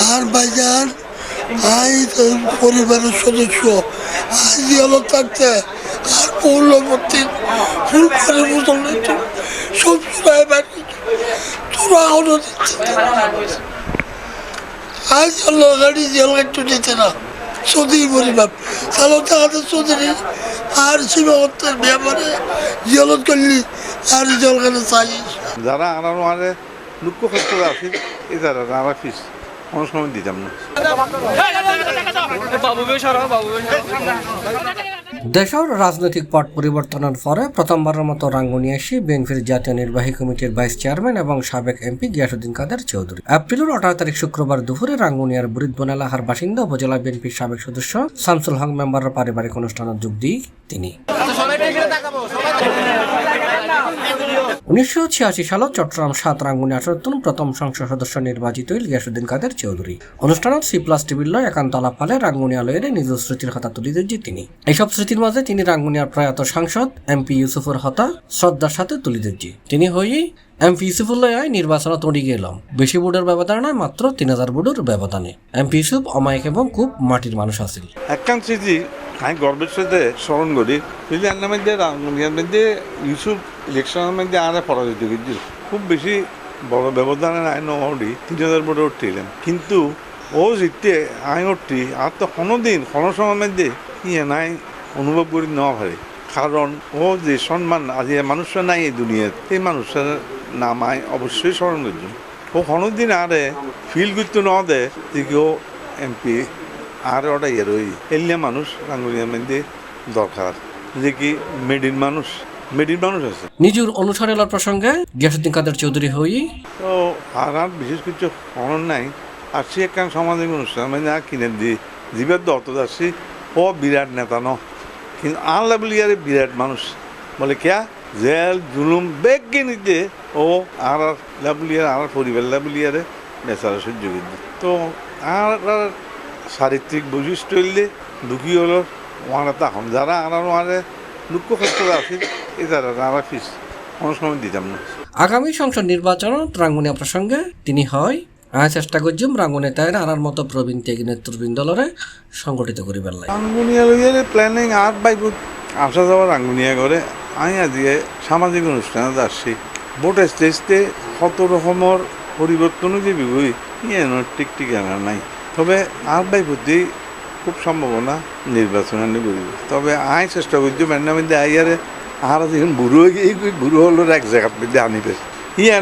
আর ভাইজান আই পরিবারের সদস্য আজ হলো থাকতে আর মূল্যবর্তী ফুলবাড়ির মুসলমান সব চূড়ায় বাড়ি তোরা আলো দিচ্ছে আজ হলো গাড়ি জল একটু দিতে না চৌধুরী পরিবার তাহলে তাদের চৌধুরী আর সীমাবদ্ধের ব্যাপারে জলত করলি আর জলখানে চাই যারা আনারো আরে দুঃখ কষ্ট আছে এই যারা আরা ফিস কোনো সময় দিতাম না। দেশের রাজনৈতিক পট পরিবর্তনের পরে প্রথমবারের মতো রাঙ্গুনিয়াসী বিএনপির জাতীয় নির্বাহী কমিটির ভাইস চেয়ারম্যান এবং সাবেক এমপি গিয়াসউদ্দিন কাদের চৌধুরী এপ্রিলের 18 তারিখ শুক্রবার দুপুরে রাঙ্গুনিয়ার বুরিদবন এলাকার বাসিন্দা উপজেলা বিএনপির সাবেক সদস্য শামসুল হক মেম্বারের পারিবারিক অনুষ্ঠানে যোগ দিয়ে তিনি 1986 সালে চট্টগ্রাম 7 রাঙ্গুনিয়া আসন প্রথম সংসদ সদস্য নির্বাচিত হইল গিয়াসউদ্দিন কাদের চৌধুরী। অনুষ্ঠানত C+ টিভির লয় একান্ত আলাপ ফালে রাঙ্গুনিয়া লয়ের নিজ স্মৃতির কথা তুলে ধরছি তিনি। এইসব স্মৃতির মাঝে তিনি রাঙ্গুনিয়ার প্রয়াত সাংসদ এমপি ইউসুফের হতা শ্রদ্ধার সাথে তুলে ধরছি তিনি হই এমপি ইউসুফুল্লাহ নির্বাচনে তড়ি গেলাম বেশি ভোটের ব্যবধানে নয় মাত্র 3000 ভোটের ব্যবধানে। এমপি ইউসুফ অমায়িক এবং খুব মাটির মানুষ আছিল। একখান স্মৃতি আমি গর্বের সাথে স্মরণ করি এর মধ্যে রাঙ্গুনিয়ার মধ্যে ইউসুফ ইলেকশনের মধ্যে আরে পরাজিত করছিল খুব বেশি বড় ব্যবধানে নাই নহরি 3000 ভোটে উঠছিলেন কিন্তু ও জিততে আই উঠছি আর তো কোনোদিন কোনো সময়ের মধ্যে ইয়ে নাই অনুভব করি নেওয়া হয় কারণ ও যে সম্মান আজ মানুষরা নাই এই দুনিয়ার এই মানুষের নাম আই অবশ্যই স্মরণ করছি ও কোনোদিন আরে ফিল করতে ন দেয় যে কেউ এমপি আর ওটা ওই এলিয়া মানুষ রাঙ্গুনিয়ার মধ্যে দরকার যে কি মেডিন মানুষ আছে নিজের অনুসরণের প্রসঙ্গে গিয়াসউদ্দিন কাদের চৌধুরী হই তো আর বিশেষ কিছু স্মরণ নাই আসছি একখান সামাজিক অনুষ্ঠান মানে আর কিনে দিই জীবের দত্ত আসছি ও বিরাট নেতা ন কিন্তু আর লেবলিয়ারে বিরাট মানুষ বলে কেয়া জেল জুলুম বেগে নিতে ও আর লেবলিয়ার আর পরিবার লেবলিয়ারে বেচারা সহ্য করতে তো আর চারিত্রিক বৈশিষ্ট্য হইলে দুঃখী হলো ওনারা তখন যারা আনারে দুঃখ কষ্ট আছে এই যারা আরা ফিস কোনো সময় দিতাম না। আগামী সংসদ নির্বাচনত রাঙ্গুনিয়া প্রসঙ্গে তিনি হয় চেষ্টা করছিলাম রাঙ্গুনিয়া তাই আনার মতো প্রবীণ ত্যাগী নেতৃবৃন্দ দলরে সংগঠিত করিবার লাগে রাঙ্গুনিয়া লইয়ারে প্ল্যানিং আর বাইক আসা যাওয়া রাঙ্গুনিয়া করে আমি আজকে সামাজিক অনুষ্ঠানে আসছি ভোট স্টেজতে কত রকমের পরিবর্তনও যে বিবই টিকটিক আনা নাই তবে আর বাই বুদ্ধি খুব সম্ভাবনা নির্বাচন করিব তবে আই চেষ্টা করছি ম্যান্ডার মধ্যে আইয়ারে আর যখন বুড়ো হয়ে গিয়ে বুড়ো হলো এক জায়গার মধ্যে আনিবে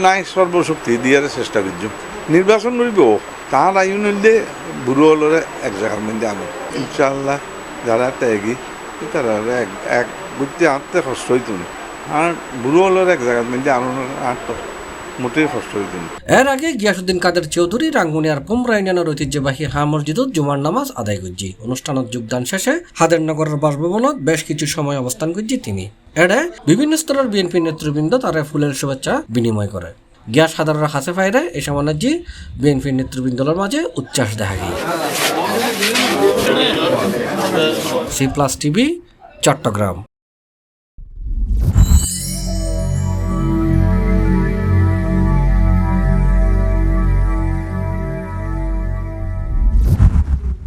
নাই সর্বশক্তি দিয়ার চেষ্টা করছি নির্বাচন করিব তার আইন হইলে বুড়ো হলো এক জায়গার মধ্যে আনো ইনশাল্লাহ যারা ত্যাগী তারা এক বুঝতে আনতে কষ্ট হইত না আর বুড়ো হলো এক জায়গার মধ্যে আনানোর আনতো মোটেই কষ্ট হইত না। এর আগে গিয়াসউদ্দিন কাদের চৌধুরী রাঙ্গুনিয়ার পুমরা ইউনিয়নের ঐতিহ্যবাহী হা মসজিদত জুমার নামাজ আদায় করছি। অনুষ্ঠানত যোগদান শেষে হাদেরনগরের বাসভবনত বেশ কিছু সময় অবস্থান করছি তিনি। এড়ে বিভিন্ন স্তরের বিএনপি নেতৃবৃন্দ তারা ফুলের শুভেচ্ছা বিনিময় করে। গিয়াস হাদারের হাসে ফাইরে এই সময় বিএনপি নেতৃবৃন্দর মাঝে উচ্ছ্বাস দেখা গিয়ে। C+ TV Chittagong.